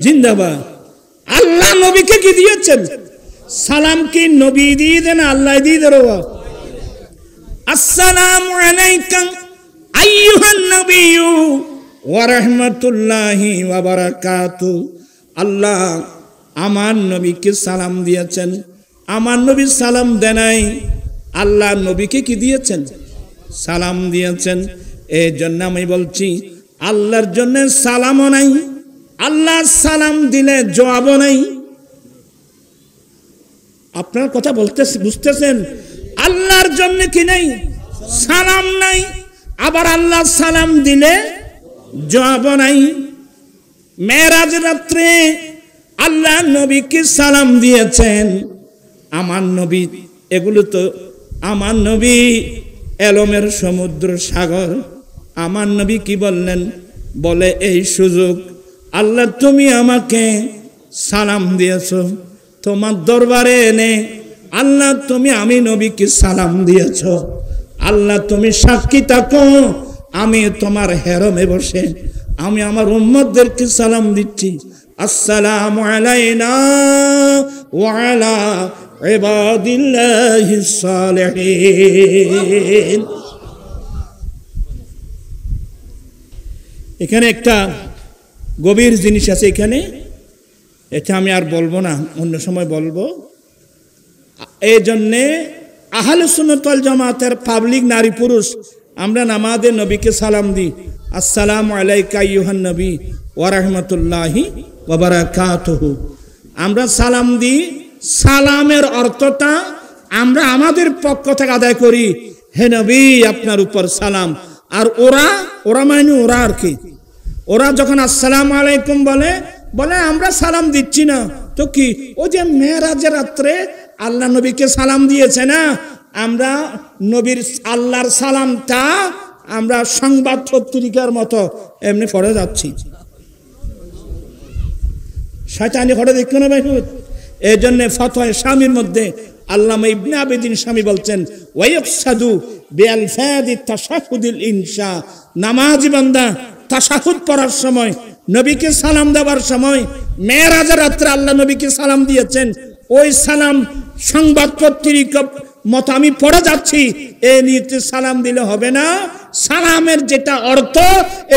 জিন্দাবাদ। আল্লাহ নবীকে কি দিয়েছেন সালাম? কি নবী দিয়ে দেন আল্লাহ দিয়ে দেন? আসসালামু আলাইকা আইয়ুহান নবী ওয়া রাহমাতুল্লাহি ওয়া বারাকাতুহু। আল্লাহ আমার নবীকে সালাম দিয়েছেন, আমার নবী সালাম দেনাই, আল্লাহ নবীকে কি দিয়েছেন সালাম দিয়েছেন। এই জন্য আমি বলছি আল্লাহর জন্য সালামও নাই, আল্লাহ সালাম দিলে জবাবও নাই। আপনার কথা বুঝতেছেন? আল্লাহর জন্য কি নাই সালাম নাই, আবার আল্লাহ সালাম দিলে জবাবও নাই। মেরাজ রাত্রে আল্লাহ নবীকে সালাম দিয়েছেন, আমার নবী এগুলো তো আমার নবী এলমের সমুদ্র সাগর। আমার নবী কি বললেন? বলে এই সুযোগ আল্লাহ তুমি আমাকে সালাম দিয়েছো, তোমার দরবারে এনে আল্লাহ তুমি আমি নবীকে সালাম দিয়েছো। আল্লাহ তুমি সাক্ষী থাকো আমি তোমার হেরমে বসে আমি আমার উম্মতদেরকে সালাম দিচ্ছি, আসসালামু আলাইনা ওয়া আলা ইবাদিল্লাহিস সালিহিন। এখানে একটা গভীর জিনিস আছে, এখানে এটা আমি আর বলবো না, অন্য সময় বলবো। এই জন্যে আহলে সুন্নাত ওয়াল জামাতের পাবলিক নারী পুরুষ আমরা নামাজে নবীকে সালাম দিই, আসসালামু আলাইকা আইয়ুহান নবী ওয়া রাহমাতুল্লাহি ওয়া বারাকাতুহু। আমরা সালাম দিই, সালামের অর্থটা আমরা আমাদের পক্ষ থেকে আদায় করি, হে নবী আপনার উপর সালাম। আর ওরা মানে ওরা আর কি, ওরা যখন আসসালামু আলাইকুম বলে আমরা সালাম দিচ্ছি না তো কি, ও যে মেরাজের রাত্রে আল্লাহ নবীকে সালাম দিয়েছে না, আমরা নবীর আল্লাহর সালামটা আমরা সংবাদ পত্রিকার মতো এমনি পড়ে যাচ্ছি, শয়তানি পড়ে দেখো না ভাই। এই জন্য ফতোয়া শামীর মধ্যে আল্লামা ইবনে আবিদিন শামী বলছেন, ওয়ায়ুকসাদু বিআলফাদি তাশাহুদিল ইনশা, নামাজি বান্দা তাশাহুদ পড়ার সময়, নবীকে সালাম দেওয়ার সময়, মেরাজের রাত্রে আল্লাহ নবীকে সালাম দিয়েছেন, ওই সালাম সংবাদ পত্রিকা মতো আমি পড়ে যাচ্ছি, এই নিয়ে সালাম দিলে হবে না। সালামের যেটা অর্থ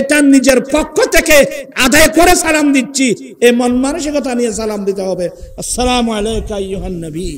এটা নিজের পক্ষ থেকে আদায় করে সালাম দিচ্ছি, এই মন মানসিকতা নিয়ে সালাম দিতে হবে। আসসালামু আলাইকা আইয়ুহান নবী।